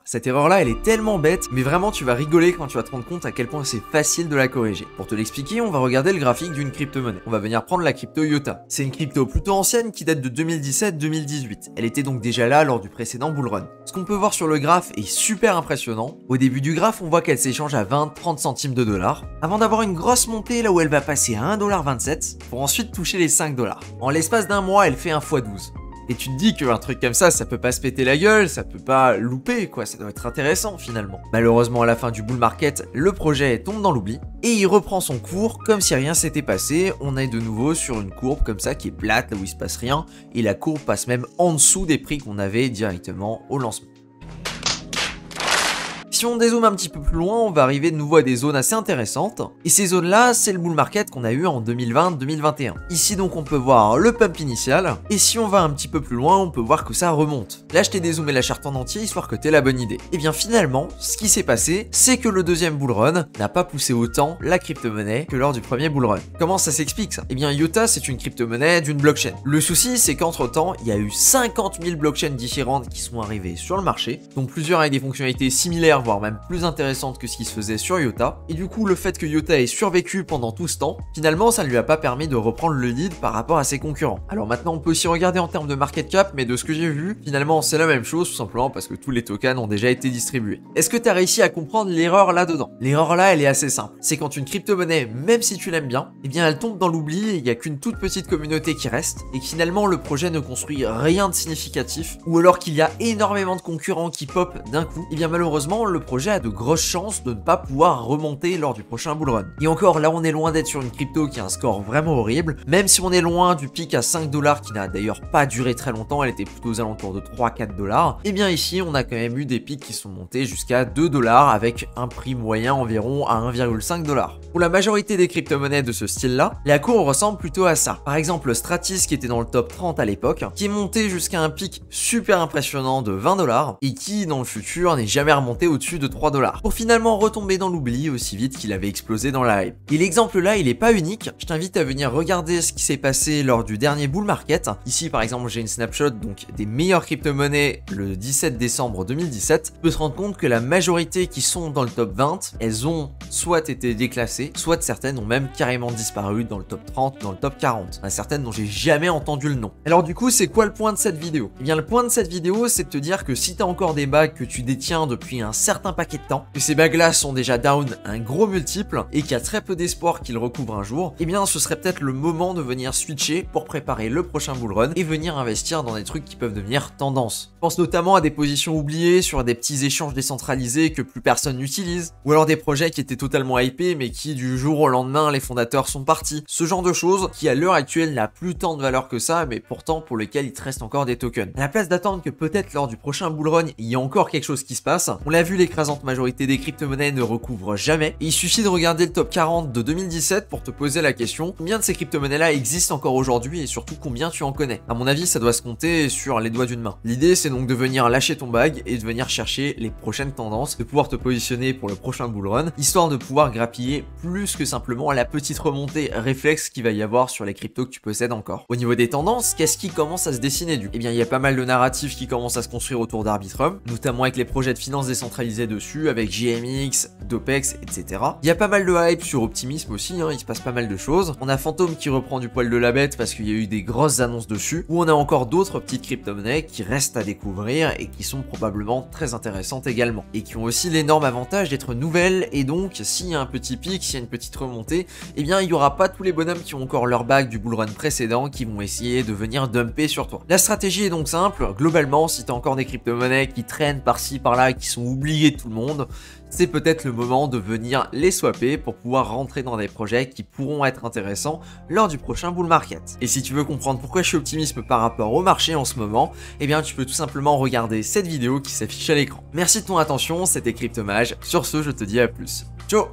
Cette erreur-là, elle est tellement bête, mais vraiment tu vas rigoler quand tu vas te rendre compte à quel point c'est facile de la corriger. Pour te l'expliquer, on va regarder le graphique d'une crypto-monnaie. On va venir prendre la crypto IOTA. C'est une crypto plutôt ancienne qui date de 2017-2018. Elle était donc déjà là lors du précédent bull run. Ce qu'on peut voir sur le graphe est super impressionnant. Au début du graphe, on voit qu'elle s'échange à 20-30 centimes de dollars, avant d'avoir une grosse montée là où elle va passer à 1,27$ pour ensuite toucher les 5$. En l'espace d'un mois, elle fait un x12. Et tu te dis qu'un truc comme ça peut pas se péter la gueule, ça peut pas louper, quoi, ça doit être intéressant finalement. Malheureusement, à la fin du bull market, le projet tombe dans l'oubli, et il reprend son cours comme si rien s'était passé. On est de nouveau sur une courbe comme ça qui est plate, là où il se passe rien, et la courbe passe même en dessous des prix qu'on avait directement au lancement. Si on dézoome un petit peu plus loin, on va arriver de nouveau à des zones assez intéressantes. Et ces zones-là, c'est le bull market qu'on a eu en 2020-2021. Ici donc on peut voir le pump initial. Et si on va un petit peu plus loin, on peut voir que ça remonte. Là je t'ai dézoomé la charte en entier histoire que t'aies la bonne idée. Et bien finalement, ce qui s'est passé, c'est que le deuxième bull run n'a pas poussé autant la crypto-monnaie que lors du premier bull run. Comment ça s'explique ça? Et bien IOTA c'est une crypto-monnaie d'une blockchain. Le souci c'est qu'entre temps, il y a eu 50 000 blockchains différentes qui sont arrivées sur le marché, dont plusieurs avec des fonctionnalités similaires, voire même plus intéressante que ce qui se faisait sur IOTA. Et du coup, le fait que IOTA ait survécu pendant tout ce temps, finalement, ça ne lui a pas permis de reprendre le lead par rapport à ses concurrents. Alors maintenant, on peut aussi regarder en termes de market cap, mais de ce que j'ai vu, finalement, c'est la même chose, tout simplement parce que tous les tokens ont déjà été distribués. Est-ce que tu as réussi à comprendre l'erreur là-dedans? L'erreur là, elle est assez simple. C'est quand une crypto-monnaie, même si tu l'aimes bien, eh bien, elle tombe dans l'oubli et il n'y a qu'une toute petite communauté qui reste, et que finalement, le projet ne construit rien de significatif, ou alors qu'il y a énormément de concurrents qui pop d'un coup, et bien malheureusement, le projet a de grosses chances de ne pas pouvoir remonter lors du prochain bull run. Et encore, là on est loin d'être sur une crypto qui a un score vraiment horrible, même si on est loin du pic à 5$ qui n'a d'ailleurs pas duré très longtemps, elle était plutôt aux alentours de 3-4$, et bien ici on a quand même eu des pics qui sont montés jusqu'à 2$ avec un prix moyen environ à 1,5$. Pour la majorité des crypto-monnaies de ce style-là, la courbe ressemble plutôt à ça. Par exemple, Stratis qui était dans le top 30 à l'époque, qui est monté jusqu'à un pic super impressionnant de 20$ et qui dans le futur n'est jamais remonté au-dessus de 3$. Pour finalement retomber dans l'oubli aussi vite qu'il avait explosé dans la hype. Et l'exemple là, il est pas unique. Je t'invite à venir regarder ce qui s'est passé lors du dernier bull market. Ici, par exemple, j'ai une snapshot donc des meilleures crypto-monnaies le 17 décembre 2017. Tu peux te rendre compte que la majorité qui sont dans le top 20, elles ont soit été déclassées, soit certaines ont même carrément disparu dans le top 30, dans le top 40. Certaines dont j'ai jamais entendu le nom. Alors du coup, c'est quoi le point de cette vidéo? Eh bien, le point de cette vidéo, c'est de te dire que si tu as encore des bags que tu détiens depuis un certain paquet de temps, que ces bags là sont déjà down un gros multiple et qu'il y a très peu d'espoir qu'ils recouvrent un jour, eh bien ce serait peut-être le moment de venir switcher pour préparer le prochain bull run et venir investir dans des trucs qui peuvent devenir tendance. Je pense notamment à des positions oubliées sur des petits échanges décentralisés que plus personne n'utilise, ou alors des projets qui étaient totalement hypés mais qui du jour au lendemain les fondateurs sont partis. Ce genre de choses qui à l'heure actuelle n'a plus tant de valeur que ça, mais pourtant pour lesquels il te reste encore des tokens. À la place d'attendre que peut-être lors du prochain bull run il y ait encore quelque chose qui se passe, on l'a vu, l'écrasante majorité des crypto-monnaies ne recouvrent jamais. Et il suffit de regarder le top 40 de 2017 pour te poser la question, combien de ces crypto-monnaies là existent encore aujourd'hui et surtout combien tu en connais? À mon avis, ça doit se compter sur les doigts d'une main. L'idée, c'est donc de venir lâcher ton bag et de venir chercher les prochaines tendances, de pouvoir te positionner pour le prochain bull run, histoire de pouvoir grappiller plus que simplement la petite remontée réflexe qu'il va y avoir sur les cryptos que tu possèdes encore. Au niveau des tendances, qu'est-ce qui commence à se dessiner du coup? Eh bien, il y a pas mal de narratifs qui commencent à se construire autour d'Arbitrum, notamment avec les projets de finances décentralisées dessus, avec GMX, Dopex, etc. Il y a pas mal de hype sur Optimism aussi, il se passe pas mal de choses. On a Phantom qui reprend du poil de la bête parce qu'il y a eu des grosses annonces dessus, ou on a encore d'autres petites crypto-monnaies qui restent à découvrir et qui sont probablement très intéressantes également, et qui ont aussi l'énorme avantage d'être nouvelles, et donc s'il y a un petit pic, s'il y a une petite remontée, eh bien il y aura pas tous les bonhommes qui ont encore leur bag du bull run précédent qui vont essayer de venir dumper sur toi. La stratégie est donc simple, globalement si tu as encore des crypto-monnaies qui traînent par-ci par-là, qui sont oubliées de tout le monde, c'est peut-être le moment de venir les swapper pour pouvoir rentrer dans des projets qui pourront être intéressants lors du prochain bull market. Et si tu veux comprendre pourquoi je suis optimiste par rapport au marché en ce moment, eh bien tu peux tout simplement regarder cette vidéo qui s'affiche à l'écran. Merci de ton attention, c'était Cryptomage. Sur ce, je te dis à plus. Ciao!